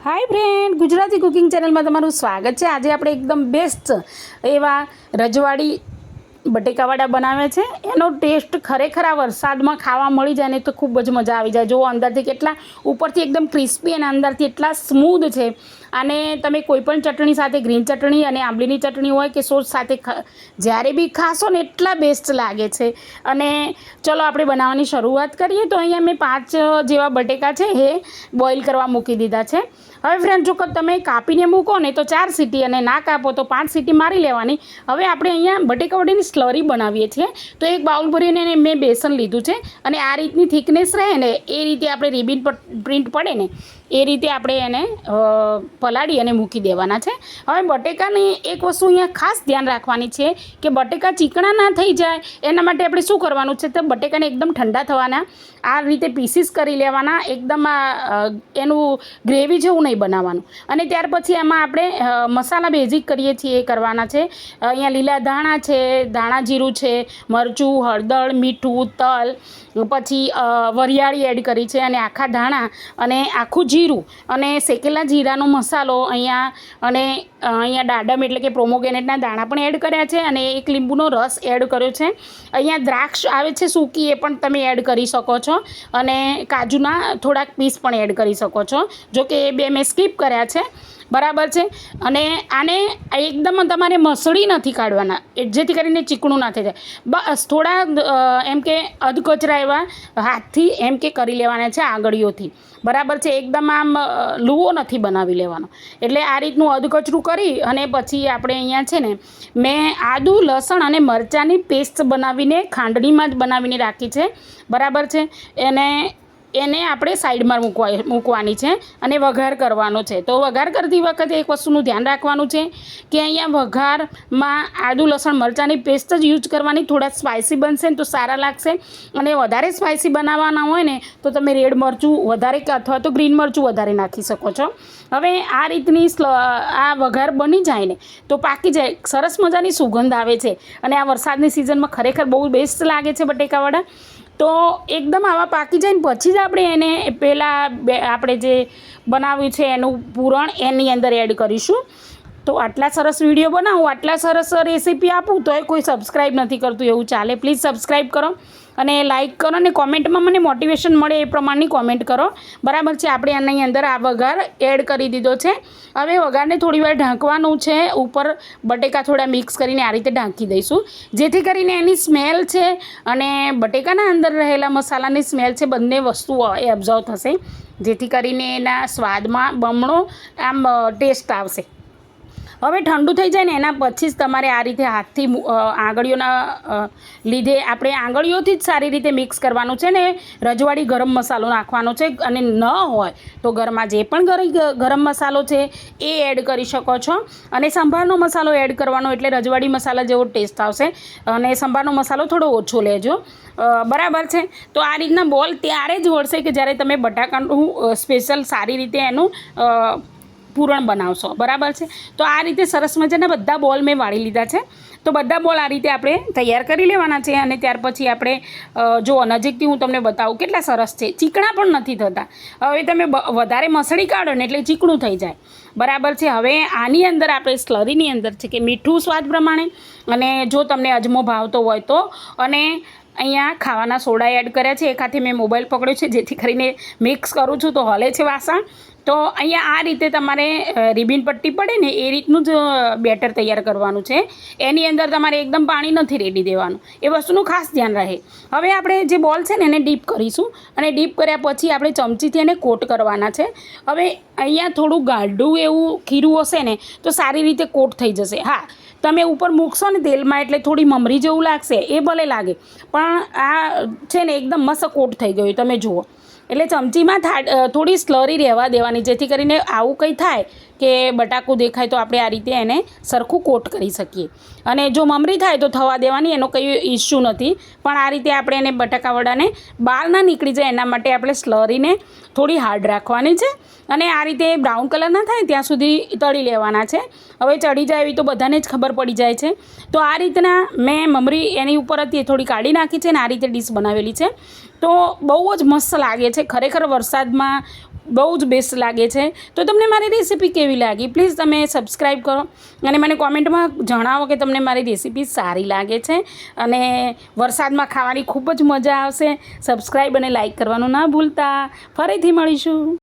Hi friend, Gujarati cooking channel में तमारुं स्वागत है। आज આપણે એકદમ બેસ્ટ એવા રજવાડી બટેકાવાડા બનાવે છે। એનો ટેસ્ટ ખરેખર આ વરસાદમાં ખાવા મળી જાય ને તો ખૂબ જ મજા આવી જાય। જો અંદરથી કેટલા ઉપરથી એકદમ ક્રિસ્પી અને અંદરથી એટલા સ્મૂધ છે। અને તમે કોઈ પણ ચટણી સાથે, ગ્રીન ચટણી અને આંબલીની ચટણી હોય કે સોસ સાથે જ્યારે બી ખાશો ને એટલા બેસ્ટ લાગે છે। અને ચલો આપણે બનાવવાની શરૂઆત કરીએ। તો અહીંયા મેં 5 જેવા બટેકા છે એ બોઇલ કરવા મૂકી દીધા છે। હવે ફ્રેન્ડ, જો તમે કાપીને મૂકો ને તો 4 સીટી અને ના કાપો તો 5 સીટી મારી લેવાની। હવે આપણે અહીંયા બટેકાવાડીની સ્લરી બનાવીએ છીએ। તો એક બાઉલ ભરીને મેં બેસન લીધું છે અને આ રીતની થિકનેસ રહે ને એ રીતે આપણે રિબિન પ્રિન્ટ પડે ને એ રીતે આપણે એને પલાળી અને મૂકી દેવાના છે। હવે બટેકાની એક વસ્તુ અહીંયા ખાસ ધ્યાન રાખવાની છે કે બટેકા ચીકણા ના થઈ જાય। એના માટે આપણે શું કરવાનું છે તો બટેકાને એકદમ ઠંડા થવાના, આ રીતે પીસીસ કરી લેવાના, એકદમ એનું ગ્રેવી જેવું નહીં બનાવવાનું। અને ત્યાર પછી એમાં આપણે મસાલા બેઝિક કરીએ છીએ એ કરવાના છે। અહીંયા લીલા ધાણા છે, ધાણા જીરું છે, મરચું, હળદર, મીઠું, તલ, પછી વરિયાળી એડ કરી છે અને આખા ધાણા અને આખું જીરું અને શેકેલા જીરાનો મસાલો અહીંયા, અને અહીંયા દાડમ એટલે કે પ્રોમોગ્રેનેટના દાણા પણ એડ કર્યા છે અને એક લીંબુનો રસ એડ કર્યો છે। અહીંયા દ્રાક્ષ આવે છે સૂકી, એ પણ તમે એડ કરી શકો છો અને કાજુના થોડાક પીસ પણ એડ કરી શકો છો। જો કે એ બે મેં સ્કીપ કર્યા છે, બરાબર છે। અને આને એકદમ તમારે મસળી નથી કાઢવાના જેથી કરીને ચીકણું ના થઈ જાય। બસ થોડા એમ કે અધકચરા એવા હાથથી એમ કે કરી લેવાના છે આંગળીઓથી, બરાબર છે। એકદમ આમ લૂવો નથી બનાવી લેવાનો। એટલે આ રીતનું અધકચરું કરી અને પછી આપણે અહીંયા છે ને મેં આદું, લસણ અને મરચાંની પેસ્ટ બનાવીને ખાંડણીમાં જ બનાવીને રાખી છે, બરાબર છે। એને આપણે સાઈડમાં મૂકવાની છે અને વઘાર કરવાનો છે। તો વઘાર કરતી વખતે એક વસ્તુનું ધ્યાન રાખવાનું છે કે અહીંયા વઘારમાં આદું, લસણ, મરચાંની પેસ્ટ જ યુઝ કરવાની। થોડા સ્પાઇસી બનશે ને તો સારા લાગશે, અને વધારે સ્પાઇસી બનાવવાના હોય ને તો તમે રેડ મરચું વધારે અથવા તો ગ્રીન મરચું વધારે નાખી શકો છો। હવે આ રીતની આ વઘાર બની જાય ને તો પાકી જાય, સરસ મજાની સુગંધ આવે છે અને આ વરસાદની સિઝનમાં ખરેખર બહુ બેસ્ટ લાગે છે બટેકાવાળા। તો એકદમ આવા પાકી જાય ને પછી જ આપણે એને પહેલાં આપણે જે બનાવ્યું છે એનું પૂરણ એની અંદર એડ કરીશું। તો આટલા સરસ વિડીયો બનાવું, આટલા સરસ રેસીપી આપું તો કોઈ સબસ્ક્રાઈબ નથી કરતું એવું ચાલે। પ્લીઝ સબસ્ક્રાઈબ કરો અને લાઇક કરો અને કોમેન્ટમાં મને મોટિવેશન મળે એ પ્રમાણની કોમેન્ટ કરો, બરાબર છે। આપણે આની અંદર આ વઘાર એડ કરી દીધો છે। હવે વઘારને થોડી વાર ઢાંકવાનું છે, ઉપર બટેકા થોડા મિક્સ કરીને આ રીતે ઢાંકી દઈશું જેથી કરીને એની સ્મેલ છે અને બટેકાના અંદર રહેલા મસાલાની સ્મેલ છે, બંને વસ્તુઓ એ એબ્ઝોર્વ થશે જેથી કરીને એના સ્વાદમાં બમણો આમ ટેસ્ટ આવશે। હવે ઠંડુ થઈ જાય ને એના પછી જ તમારે આ રીતે હાથથી આંગળીઓના લીધે આપણે આંગળીઓથી જ સારી રીતે મિક્સ કરવાનું છે ને રજવાડી ગરમ મસાલો નાખવાનો છે। અને ન હોય તો ઘરમાં જે પણ ગરમ મસાલો છે એ એડ કરી શકો છો અને સંભારનો મસાલો એડ કરવાનો, એટલે રજવાડી મસાલા જેવો ટેસ્ટ આવશે। અને સંભારનો મસાલો થોડો ઓછો લેજો, બરાબર છે। તો આ રીતના બોલ ત્યારે જ વળશે કે જ્યારે તમે બટાકાનું સ્પેશિયલ સારી રીતે એનું પૂરણ બનાવશો, બરાબર છે। તો આ રીતે સરસ મજાના બધા બોલ મેં વાળી લીધા છે। તો બધા બોલ આ રીતે આપણે તૈયાર કરી લેવાના છે અને ત્યાર પછી આપણે જો નજીકથી હું તમને બતાવું કેટલા સરસ છે, ચીકણા પણ નથી થતા। હવે તમે વધારે મસળી કાઢો ને એટલે ચીકણું થઈ જાય, બરાબર છે। હવે આની અંદર આપણે સ્લરીની અંદર છે કે મીઠું સ્વાદ પ્રમાણે, અને જો તમને અજમો ભાવતો હોય તો, અને અહીંયા ખાવાના સોડા એડ કર્યા છે। એક હાથે મેં મોબાઈલ પકડ્યો છે જેથી કરીને મિક્સ કરું છું તો હલે છે વાસણ। તો અહીંયા આ રીતે તમારે રિબિન પટ્ટી પડે ને એ રીતનું જ બેટર તૈયાર કરવાનું છે। એની અંદર તમારે એકદમ પાણી નથી રેડી દેવાનું, એ વસ્તુનું ખાસ ધ્યાન રહે। હવે આપણે જે બોલ છે ને એને ડીપ કરીશું અને ડીપ કર્યા પછી આપણે ચમચીથી એને કોટ કરવાના છે। હવે અહીંયા થોડું ગાઢું એવું ખીરું હશે ને તો સારી રીતે કોટ થઈ જશે। હા, તમે ઉપર મૂકશો ને તેલમાં એટલે થોડી મમરી જેવું લાગશે, એ ભલે લાગે પણ આ છે ને એકદમ મસ્ત કોટ થઈ ગયું, તમે જુઓ। એટલે ચમચીમાં થોડી સ્લરી રહેવા દેવાની જેથી કરીને આવું કંઈ થાય કે બટાકું દેખાય તો આપણે આ રીતે એને સરખું કોટ કરી શકીએ। અને જો મમરી થાય તો થવા દેવાની, એનો કંઈ ઇસ્યુ નથી, પણ આ રીતે આપણે એને બટાકાવડાને બહાર ના નીકળી જાય એના માટે આપણે સ્લરીને થોડી હાર્ડ રાખવાની છે અને આ રીતે બ્રાઉન કલર ના થાય ત્યાં સુધી તળી લેવાના છે। હવે ચડી જાય એવી તો બધાને જ ખબર પડી જાય છે। તો આ રીતના મેં મમરી એની ઉપર હતી થોડી કાઢી નાખી છે અને આ રીતે ડીશ બનાવેલી છે। તો બહુ જ મસ્ત લાગે છે ખરેખર। વરસાદમાં બહુ જ બેસ્ટ લાગે છે. તો તમને મારી રેસીપી કેવી લાગી પ્લીઝ તમે સબસ્ક્રાઈબ કરો અને મને કોમેન્ટમાં જણાવો કે તમને મારી રેસીપી સારી લાગે છે. અને વરસાદમાં ખાવાની ખૂબ જ મજા આવશે. સબસ્ક્રાઈબ અને લાઈક કરવાનું ના ભૂલતા. ફરીથી મળીશું.